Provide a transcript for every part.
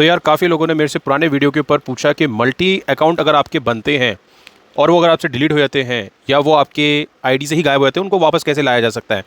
तो यार काफ़ी लोगों ने मेरे से पुराने वीडियो के ऊपर पूछा कि मल्टी अकाउंट अगर आपके बनते हैं और वो अगर आपसे डिलीट हो जाते हैं या वो आपके आईडी से ही गायब हो जाते हैं, उनको वापस कैसे लाया जा सकता है।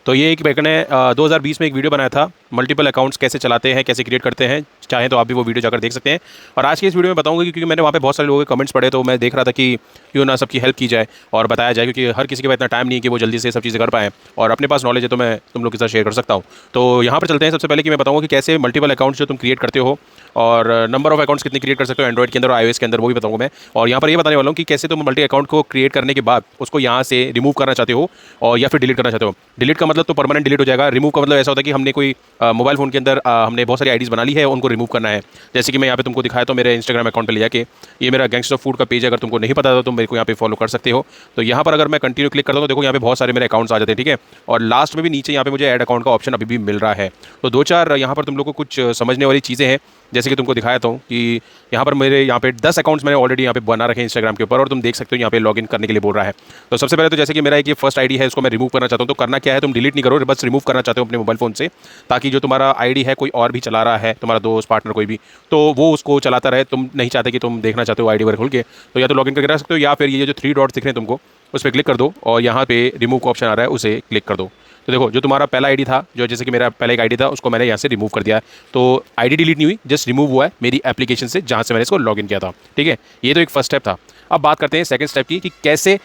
तो ये एक मैंने 2020 में एक वीडियो बनाया था, मल्टीपल अकाउंट्स कैसे चलाते हैं, कैसे क्रिएट करते हैं। चाहें तो आप भी वो वीडियो जाकर देख सकते हैं। और आज की इस वीडियो में बताऊंगा क्योंकि मैंने वहाँ पे बहुत सारे लोगों के कमेंट्स पढ़े, तो मैं देख रहा था कि क्यों ना सबकी हेल्प की जाए और बताया जाए, क्योंकि हर किसी के पास इतना टाइम नहीं है कि वो जल्दी से सब चीज़ें कर पाएँ। और अपने पास नॉलेज है तो मैं तुम लोग के साथ शेयर कर सकता हूँ। तो यहाँ पर चलते हैं। सबसे पहले कि मैं बताऊँगा कि कैसे मल्टीपल अकाउंट्स जो तुम क्रिएट करते हो और नंबर ऑफ अकाउंट्स कितने क्रिएट कर सकते हो एंड्रॉइड के अंदर और iOS के अंदर, वो भी बताऊंगा मैं। और यहाँ पर ये बताने वाला हूँ कि कैसे तुम मल्टी अकाउंट को क्रिएट करने के बाद उसको यहाँ से रिमूव करना चाहते हो और या फिर डिलीट करना चाहते हो। डिलीट का मतलब तो परमानेंट डिलीट हो जाएगा। रिमूव का मतलब ऐसा होता है कि हमने कोई मोबाइल फ़ोन के अंदर हमने बहुत सारी आईडीज़ बना ली है, उनको रिमूव करना है। जैसे कि मैं यहाँ पे तुमको दिखाया तो मेरे इंस्टाग्राम अकाउंट पे ले जाके, ये मेरा गैंग्स्टर फूड का पेज है, अगर तुमको नहीं पता था तो मेरे को यहाँ पे फॉलो कर सकते हो। तो यहाँ पर अगर मैं कंटिन्यू क्लिक करता हूँ तो देखो यहाँ पे बहुत सारे मेरे अकाउंट्स आ जाते हैं, ठीक है। और लास्ट में भी नीचे यहाँ पे मुझे ऐड अकाउंट का ऑप्शन अभी भी मिल रहा है। तो दो चार यहाँ पर तुम लोग को कुछ समझने वाली चीज़ें हैं, जैसे कि तुमको दिखाया था कि यहाँ पर मेरे यहाँ पे 10 अकाउंट्स मैंने ऑलरेडी यहाँ पे बना रखे हैं इंस्टाग्राम के ऊपर, और तुम देख सकते हो यहाँ पे लॉगिन करने के लिए बोल रहा है। तो सबसे पहले तो जैसे कि मेरा एक ये फर्स्ट आईडी है, इसको मैं रिमूव करना चाहता हूँ। तो करना क्या है, तुम डिलीट नहीं करो, बस रिमूव करना चाहते हो अपने मोबाइल फ़ोन से, ताकि जो तुम्हारा आईडी है कोई और भी चला रहा है, तुम्हारा दोस्त पार्टनर कोई भी, तो वो उसको चलाता रहे। तुम नहीं चाहते कि तुम देखना चाहते हो आईडी वगैरह खुल के, तो या तो लॉगिन करके रख सकते हो, या फिर ये जो 3 डॉट्स दिख रहे हैं तुमको, उस पर क्लिक कर दो और यहाँ पे रिमूव का ऑप्शन आ रहा है, उसे क्लिक कर दो। तो देखो जो तुम्हारा पहला आईडी था, जो जैसे कि मेरा पहला एक आईडी था, उसको मैंने यहाँ से रिमूव कर दिया है। तो आईडी डिलीट नहीं हुई, जस्ट रिमूव हुआ है मेरी एप्लीकेशन से जहाँ से मैंने इसको लॉगिन किया था, ठीक है। ये तो एक फर्स्ट स्टेप था। अब बात करते हैं सेकंड स्टेप की, कि कैसे,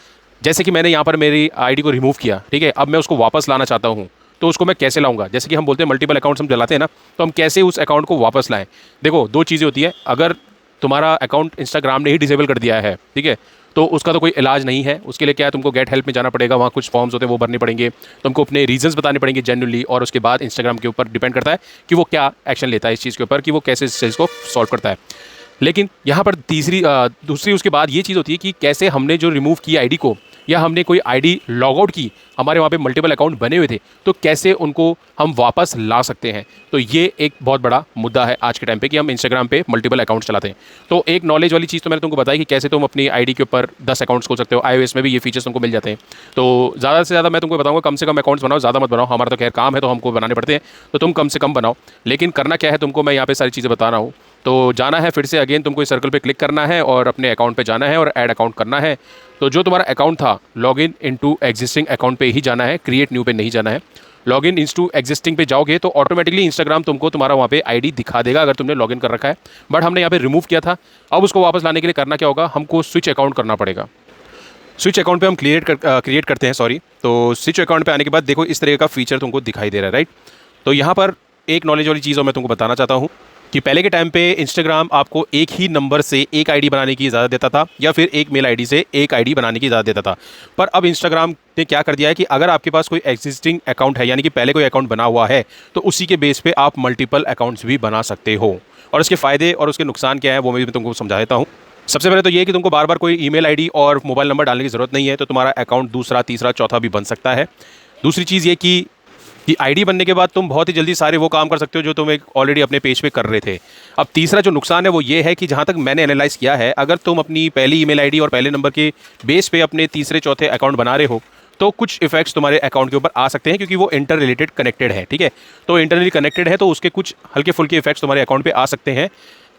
जैसे कि मैंने यहाँ पर मेरी आईडी को रिमूव किया, ठीक है। अब मैं उसको वापस लाना चाहता हूँ, तो उसको मैं कैसे लाऊंगा। जैसे कि हम बोलते हैं मल्टीपल अकाउंट्स हम चलाते हैं ना, तो हम कैसे उस अकाउंट को वापस लाएं। देखो दो चीज़ें होती है, अगर तुम्हारा अकाउंट इंस्टाग्राम ने ही डिसेबल कर दिया है, ठीक है, तो उसका तो कोई इलाज नहीं है। उसके लिए क्या है, तुमको गेट हेल्प में जाना पड़ेगा, वहाँ कुछ फॉर्म्स होते हैं वो भरने पड़ेंगे, तुमको अपने रीजंस बताने पड़ेंगे जेन्युइनली, और उसके बाद इंस्टाग्राम के ऊपर डिपेंड करता है कि वो क्या एक्शन लेता है इस चीज़ के ऊपर, कि वो कैसे इस चीज़ को सॉल्व करता है। लेकिन यहाँ पर दूसरी उसके बाद ये चीज़ होती है कि कैसे हमने जो रिमूव की आईडी को, या हमने कोई आईडी लॉग आउट की, हमारे वहाँ पे मल्टीपल अकाउंट बने हुए थे, तो कैसे उनको हम वापस ला सकते हैं। तो ये एक बहुत बड़ा मुद्दा है आज के टाइम पे, कि हम इंस्टाग्राम पे मल्टीपल अकाउंट चलाते हैं। तो एक नॉलेज वाली चीज़ तो मैंने तुमको बताई कि कैसे तुम अपनी आईडी के ऊपर 10 अकाउंट्स खोल सकते हो। iOS में भी ये फीचर्स तुमको मिल जाते हैं। तो ज़्यादा से ज़्यादा मैं तुमको बताऊँगा, कम से कम अकाउंट्स बनाओ, ज़्यादा मत बनाओ। हमारा तो खैर काम है तो हमको बनाने पड़ते हैं, तो तुम कम से कम बनाओ। लेकिन करना क्या है तुमको, मैं यहाँ पे सारी चीज़ें बता रहा हूँ। तो जाना है फिर से अगेन, तुमको इस सर्कल पे क्लिक करना है और अपने अकाउंट पे जाना है और ऐड अकाउंट करना है। तो जो तुम्हारा अकाउंट था, लॉगिन इनटू एग्जिस्टिंग अकाउंट पे ही जाना है, क्रिएट न्यू पे नहीं जाना है। लॉगिन इनटू एग्जिस्टिंग पे जाओगे तो ऑटोमेटिकली इंस्टाग्राम तुमको तुम्हारा वहाँ पे आईडी दिखा देगा, अगर तुमने लॉगिन कर रखा है। बट हमने यहाँ पे रिमूव किया था। अब उसको वापस लाने के लिए करना क्या होगा, हमको स्विच अकाउंट करना पड़ेगा। स्विच अकाउंट पे हम क्रिएट करते हैं, सॉरी। तो स्विच अकाउंट पे आने के बाद देखो इस तरह का फीचर तुमको दिखाई दे रहा है, राइट। तो यहाँ पर एक नॉलेज वाली चीज़ और मैं तुमको बताना चाहता हूँ कि पहले के टाइम पे इंस्टाग्राम आपको एक ही नंबर से एक आईडी बनाने की इजाज़त देता था, या फिर एक मेल आईडी से एक आईडी बनाने की इजाज़त देता था। पर अब इंस्टाग्राम ने क्या कर दिया है कि अगर आपके पास कोई एग्जिस्टिंग अकाउंट है, यानी कि पहले कोई अकाउंट बना हुआ है, तो उसी के बेस पे आप मल्टीपल अकाउंट्स भी बना सकते हो। और उसके फ़ायदे और उसके नुकसान क्या है वो मैं तुमको समझा देता हूँ। सबसे पहले तो ये है कि तुमको बार बार कोई ईमेल आईडी और मोबाइल नंबर डालने की ज़रूरत नहीं है, तो तुम्हारा अकाउंट दूसरा, तीसरा, चौथा भी बन सकता है। दूसरी चीज़ ये कि आईडी बनने के बाद तुम बहुत ही जल्दी सारे वो काम कर सकते हो जो तुम एक ऑलरेडी अपने पेज पे कर रहे थे। अब तीसरा जो नुकसान है वो ये है कि जहाँ तक मैंने एनालाइज़ किया है, अगर तुम अपनी पहली ईमेल आईडी और पहले नंबर के बेस पे अपने तीसरे चौथे अकाउंट बना रहे हो, तो कुछ इफेक्ट्स तुम्हारे अकाउंट के ऊपर आ सकते हैं, क्योंकि वो इंटर रिलेटेड कनेक्टेड है, ठीक है। तो इंटरनली कनेक्टेड है, तो उसके कुछ हल्के फुल्के इफेक्ट्स तुम्हारे अकाउंट पे आ सकते हैं।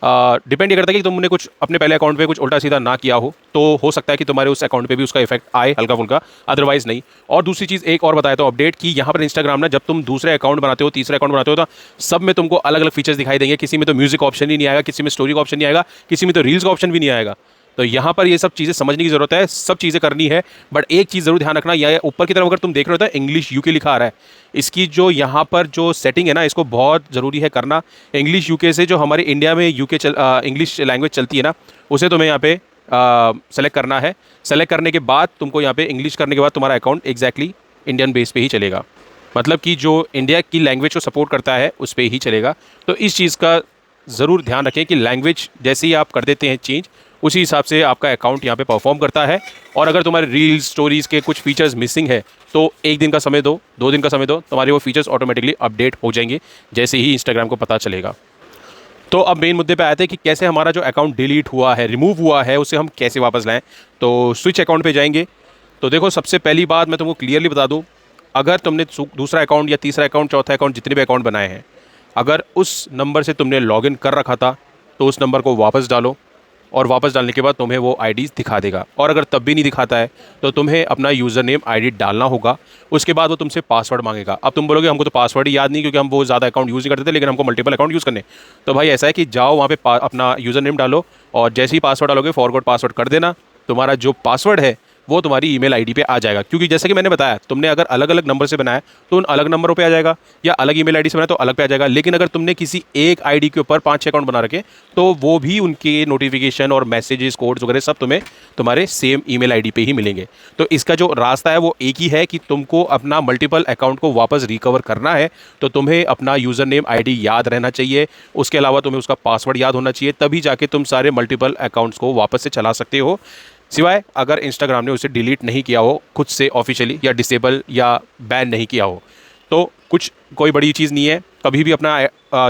डिपेंड ये करता है कि तुमने कुछ अपने पहले अकाउंट पे कुछ उल्टा सीधा ना किया हो, तो हो सकता है कि तुम्हारे उस अकाउंट पे भी उसका इफेक्ट आए हल्का फुल्का, अदरवाइज नहीं। और दूसरी चीज़ एक और बताया तो अपडेट की, यहाँ पर इंस्टाग्राम ना जब तुम दूसरे अकाउंट बनाते हो, तीसरे अकाउंट बनाते हो, तो सब में तुमको अलग अलग फीचर्स दिखाई देंगे। किसी में तो म्यूजिक ऑप्शन ही नहीं आएगा, किसी में स्टोरी का ऑप्शन नहीं आएगा, किसी में तो रील्स का ऑप्शन भी नहीं आएगा। तो यहाँ पर ये सब चीज़ें समझने की ज़रूरत है, सब चीज़ें करनी है। बट एक चीज़ ज़रूर ध्यान रखना, या ऊपर की तरफ अगर तुम देख रहे हो तो इंग्लिश यूके लिखा आ रहा है, इसकी जो यहाँ पर जो सेटिंग है ना, इसको बहुत ज़रूरी है करना। इंग्लिश यूके से जो हमारे इंडिया में इंग्लिश लैंग्वेज चलती है ना, उसे तुम्हें यहाँ पे सेलेक्ट करना है। सेलेक्ट करने के बाद तुमको यहाँ पे इंग्लिश करने के बाद तुम्हारा अकाउंट एग्जैक्टली इंडियन बेस पे ही चलेगा, मतलब कि जो इंडिया की लैंग्वेज को सपोर्ट करता है उस पर ही चलेगा। तो इस चीज़ का ज़रूर ध्यान रखें कि लैंग्वेज जैसे ही आप कर देते हैं चेंज, उसी हिसाब से आपका अकाउंट यहाँ पे परफॉर्म करता है। और अगर तुम्हारे रील्स स्टोरीज़ के कुछ फीचर्स मिसिंग है, तो 1 दिन का समय दो, 2 दिन का समय दो, तुम्हारे वो फीचर्स ऑटोमेटिकली अपडेट हो जाएंगे जैसे ही इंस्टाग्राम को पता चलेगा। तो अब मेन मुद्दे पे आते हैं कि कैसे हमारा जो अकाउंट डिलीट हुआ है, रिमूव हुआ है, उसे हम कैसे वापस लाएं। तो स्विच अकाउंट पे जाएंगे। तो देखो सबसे पहली बात मैं तुमको क्लियरली बता दूं, अगर तुमने दूसरा अकाउंट या तीसरा अकाउंट, चौथा अकाउंट, जितने भी अकाउंट बनाए हैं, अगर उस नंबर से तुमने लॉगिन कर रखा था तो उस नंबर को वापस डालो, और वापस डालने के बाद तुम्हें वो आईडीज़ दिखा देगा। और अगर तब भी नहीं दिखाता है तो तुम्हें अपना यूज़र नेम आईडी डालना होगा। उसके बाद वो तुमसे पासवर्ड मांगेगा। अब तुम बोलोगे हमको तो पासवर्ड ही याद नहीं, क्योंकि हम वो ज़्यादा अकाउंट यूज़ नहीं करते थे, लेकिन हमको मल्टीपल अकाउंट यूज़ करने। तो भाई ऐसा है कि जाओ वहाँ पे अपना यूज़र नेम डालो, और जैसे ही पासवर्ड डालोगे फॉरगॉट पासवर्ड कर देना। तुम्हारा जो पासवर्ड है वो तुम्हारी ईमेल आईडी पे आ जाएगा। क्योंकि जैसे कि मैंने बताया, तुमने अगर अलग अलग नंबर से बनाया तो उन अलग नंबरों पे आ जाएगा, या अलग ईमेल आईडी से बनाया तो अलग पे आ जाएगा। लेकिन अगर तुमने किसी एक आईडी के ऊपर 5-6 अकाउंट बना रखे तो वो भी उनके नोटिफिकेशन और मैसेजेस कोड्स वगैरह सब तुम्हें तुम्हारे सेम ईमेल आईडी पे ही मिलेंगे। तो इसका जो रास्ता है वो एक ही है कि तुमको अपना मल्टीपल अकाउंट को वापस रिकवर करना है तो तुम्हें अपना यूज़र नेम आईडी याद रहना चाहिए। उसके अलावा तुम्हें उसका पासवर्ड याद होना चाहिए, तभी जाके तुम सारे मल्टीपल अकाउंट्स को वापस से चला सकते हो। सिवाय अगर इंस्टाग्राम ने उसे डिलीट नहीं किया हो खुद से ऑफिशियली, या डिसेबल या बैन नहीं किया हो, तो कोई बड़ी चीज़ नहीं है। कभी भी अपना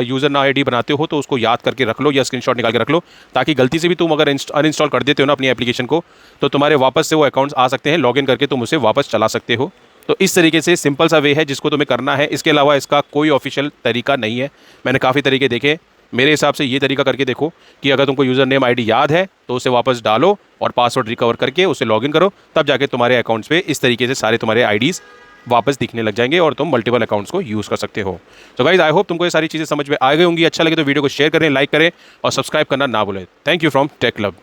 यूज़र ना आईडी बनाते हो तो उसको याद करके रख लो या स्क्रीनशॉट निकाल के रख लो, ताकि गलती से भी तुम अगर अनइंस्टॉल कर देते हो ना अपनी एप्लीकेशन को, तो तुम्हारे वापस से वो अकाउंट्स आ सकते हैं, लॉगिन करके तुम उसे वापस चला सकते हो। तो इस तरीके से सिंपल सा वे है जिसको तुम्हें करना है। इसके अलावा इसका कोई ऑफिशियल तरीका नहीं है। मैंने काफ़ी तरीके देखे, मेरे हिसाब से ये तरीका करके देखो कि अगर तुमको यूज़र नेम आईडी याद है तो उसे वापस डालो और पासवर्ड रिकवर करके उसे लॉगिन करो, तब जाके तुम्हारे अकाउंट्स पे इस तरीके से सारे तुम्हारे आईडीज़ वापस दिखने लग जाएंगे और तुम मल्टीपल अकाउंट्स को यूज़ कर सकते हो। तो गाइस, आई होप तुमको ये सारी चीज़ें समझ में आ गई होंगी। अच्छा लगे तो वीडियो को शेयर करें, लाइक करें और सब्सक्राइब करना ना भूलें। Thank you from Tech club.